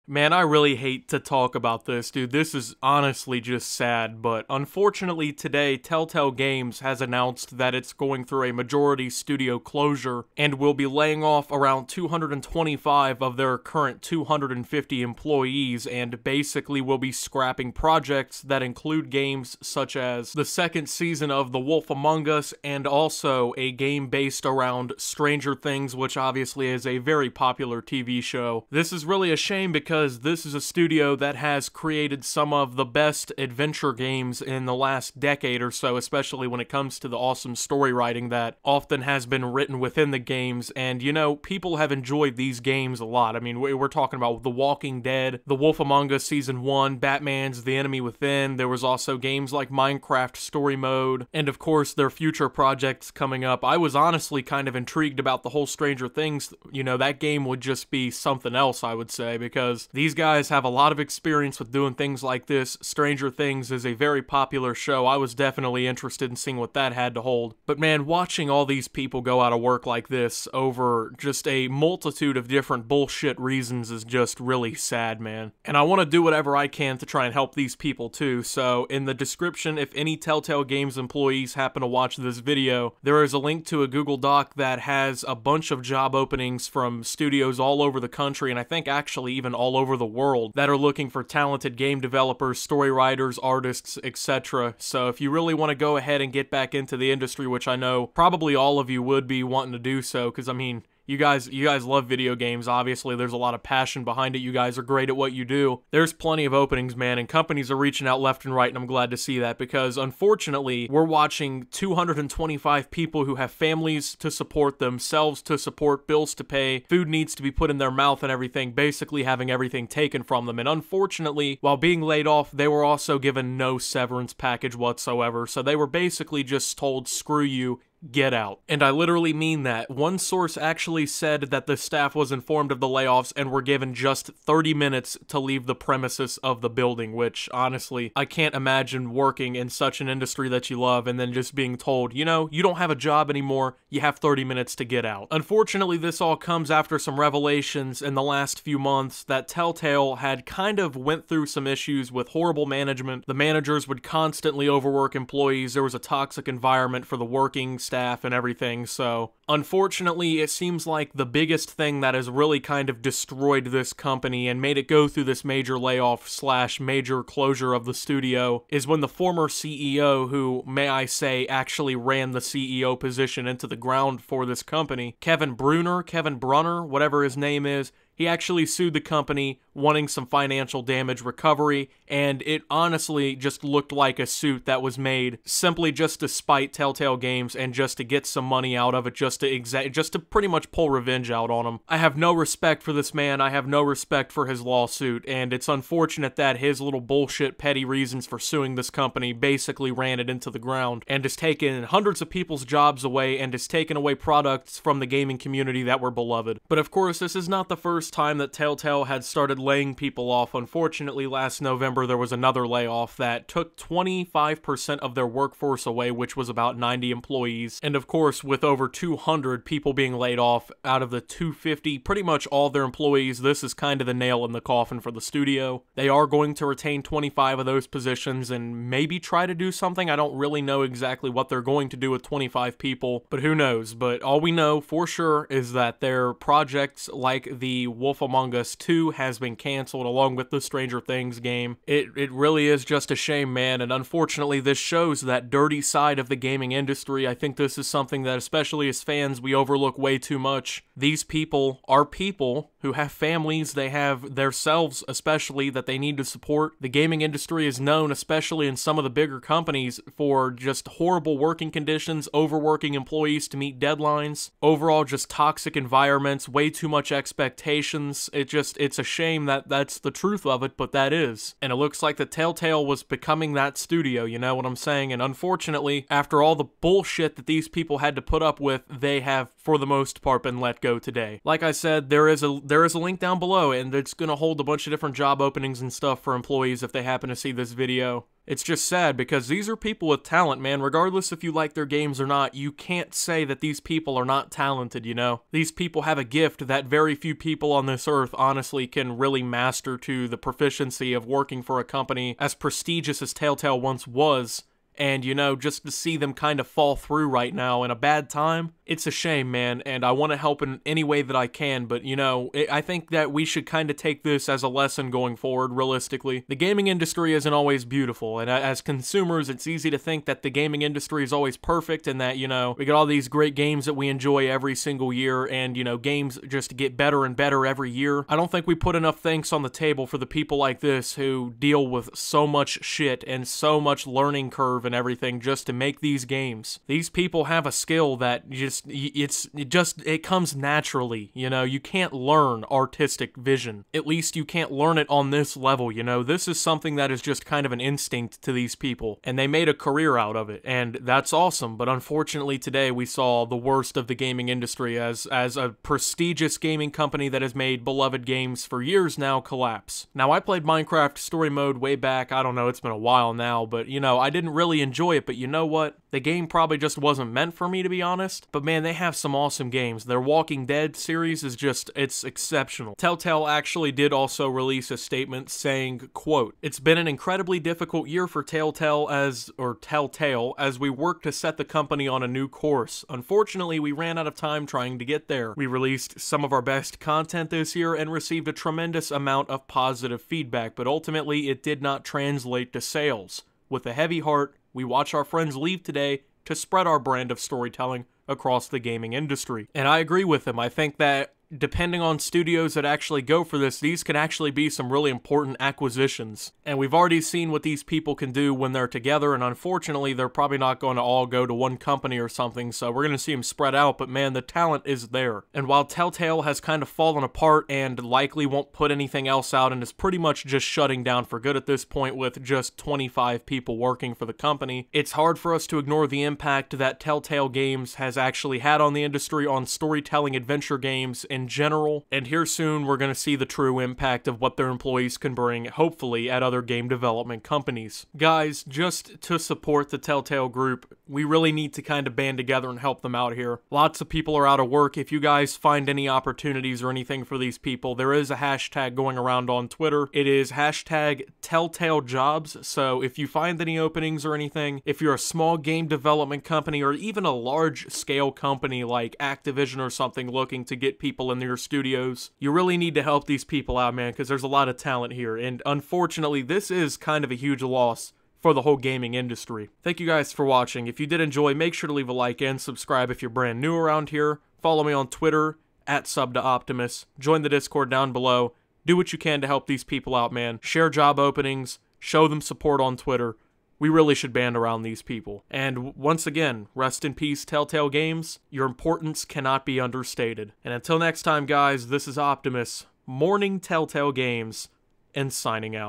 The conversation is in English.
Man, I really hate to talk about this, dude. This is honestly just sad, but unfortunately today, Telltale Games has announced that it's going through a majority studio closure and will be laying off around 225 of their current 250 employees, and basically will be scrapping projects that include games such as the second season of The Wolf Among Us and also a game based around Stranger Things, which obviously is a very popular TV show. This is really a shame because this is a studio that has created some of the best adventure games in the last decade or so, especially when it comes to the awesome story writing that often has been written within the games, and you know, people have enjoyed these games a lot. I mean, we're talking about The Walking Dead, The Wolf Among Us Season 1, Batman's The Enemy Within. There was also games like Minecraft Story Mode, and of course their future projects coming up. I was honestly kind of intrigued about the whole Stranger Things, you know, that game would just be something else, I would say, because these guys have a lot of experience with doing things like this. Stranger Things is a very popular show. I was definitely interested in seeing what that had to hold. But man, watching all these people go out of work like this over just a multitude of different bullshit reasons is just really sad, man. And I want to do whatever I can to try and help these people too. So in the description, if any Telltale Games employees happen to watch this video, there is a link to a Google Doc that has a bunch of job openings from studios all over the country, and I think actually even all over the world, that are looking for talented game developers, story writers, artists, etc. So if you really want to go ahead and get back into the industry, which I know probably all of you would be wanting to do so, because I mean, you guys love video games, obviously. There's a lot of passion behind it. You guys are great at what you do. There's plenty of openings, man, and companies are reaching out left and right, and I'm glad to see that, because unfortunately, we're watching 225 people who have families to support, themselves to support, bills to pay, food needs to be put in their mouth and everything, basically having everything taken from them. And unfortunately, while being laid off, they were also given no severance package whatsoever. So they were basically just told, screw you, get out. And I literally mean that. One source actually said that the staff was informed of the layoffs and were given just 30 minutes to leave the premises of the building, which honestly, I can't imagine working in such an industry that you love and then just being told, you know, you don't have a job anymore, you have 30 minutes to get out. Unfortunately, this all comes after some revelations in the last few months that Telltale had kind of went through some issues with horrible management. The managers would constantly overwork employees. There was a toxic environment for the working staff and everything. So unfortunately, it seems like the biggest thing that has really kind of destroyed this company and made it go through this major layoff slash major closure of the studio is when the former CEO, who, may I say, actually ran the CEO position into the ground for this company, Kevin Brunner, whatever his name is, he actually sued the company, wanting some financial damage recovery, and it honestly just looked like a suit that was made simply just to spite Telltale Games and just to get some money out of it, just to pretty much pull revenge out on him. I have no respect for this man, I have no respect for his lawsuit, and it's unfortunate that his little bullshit petty reasons for suing this company basically ran it into the ground, and has taken hundreds of people's jobs away, and has taken away products from the gaming community that were beloved. But of course, this is not the first time that Telltale had started laying people off. Unfortunately, last November there was another layoff that took 25% of their workforce away, which was about 90 employees. And of course, with over 200 people being laid off out of the 250, pretty much all their employees, this is kind of the nail in the coffin for the studio. They are going to retain 25 of those positions and maybe try to do something. I don't really know exactly what they're going to do with 25 people, but who knows? But all we know for sure is that their projects like the Wolf Among Us 2 has been canceled, along with the Stranger Things game. It really is just a shame, man, and unfortunately this shows that dirty side of the gaming industry. I think this is something that, especially as fans, we overlook way too much. These people are people who have families, they have themselves especially that they need to support. The gaming industry is known, especially in some of the bigger companies, for just horrible working conditions, overworking employees to meet deadlines, overall just toxic environments, way too much expectations. It's a shame that that's the truth of it, but that is. And it looks like the Telltale was becoming that studio, you know what I'm saying? And unfortunately, after all the bullshit that these people had to put up with, they have, for the most part, been let go today. Like I said, there is a link down below, and it's going to hold a bunch of different job openings and stuff for employees if they happen to see this video. It's just sad because these are people with talent, man. Regardless if you like their games or not, you can't say that these people are not talented, you know? These people have a gift that very few people on this earth honestly can really master to the proficiency of working for a company as prestigious as Telltale once was. And, you know, just to see them kind of fall through right now in a bad time, it's a shame, man, and I want to help in any way that I can, but, you know, I think that we should kind of take this as a lesson going forward, realistically. The gaming industry isn't always beautiful, and as consumers, it's easy to think that the gaming industry is always perfect and that, you know, we get all these great games that we enjoy every single year, and, you know, games just get better and better every year. I don't think we put enough thanks on the table for the people like this who deal with so much shit and so much learning curve and everything just to make these games. These people have a skill that it comes naturally, you know. You can't learn artistic vision. At least you can't learn it on this level, you know. This is something that is just kind of an instinct to these people, and they made a career out of it, and that's awesome. But unfortunately today we saw the worst of the gaming industry as a prestigious gaming company that has made beloved games for years now collapse. Now, I played Minecraft Story Mode way back, I don't know, it's been a while now, but, you know, I didn't really enjoy it, but you know what? The game probably just wasn't meant for me, to be honest. But man, they have some awesome games. Their Walking Dead series is just, it's exceptional. Telltale actually did also release a statement saying, quote, "It's been an incredibly difficult year for Telltale as we work to set the company on a new course. Unfortunately, we ran out of time trying to get there. We released some of our best content this year and received a tremendous amount of positive feedback, but ultimately it did not translate to sales. With a heavy heart, we watch our friends leave today to spread our brand of storytelling across the gaming industry." And I agree with him. I think that depending on studios that actually go for this, these could actually be some really important acquisitions. And we've already seen what these people can do when they're together, and unfortunately, they're probably not going to all go to one company or something, so we're going to see them spread out, but man, the talent is there. And while Telltale has kind of fallen apart and likely won't put anything else out and is pretty much just shutting down for good at this point with just 25 people working for the company, it's hard for us to ignore the impact that Telltale Games has actually had on the industry, on storytelling adventure games in general, and here soon we're going to see the true impact of what their employees can bring, hopefully, at other game development companies. Guys, just to support the Telltale group, we really need to kind of band together and help them out here. Lots of people are out of work. If you guys find any opportunities or anything for these people, there is a hashtag going around on Twitter. It is hashtag Telltale Jobs, so if you find any openings or anything, if you're a small game development company or even a large-scale company like Activision or something looking to get people in their studios, you really need to help these people out, man, because there's a lot of talent here, and unfortunately, this is kind of a huge loss for the whole gaming industry. Thank you guys for watching. If you did enjoy, make sure to leave a like and subscribe if you're brand new around here. Follow me on Twitter, @SubToOptimus. Join the Discord down below. Do what you can to help these people out, man. Share job openings. Show them support on Twitter. We really should band around these people. And once again, rest in peace, Telltale Games. Your importance cannot be understated. And until next time, guys, this is Optimus, mourning Telltale Games, and signing out.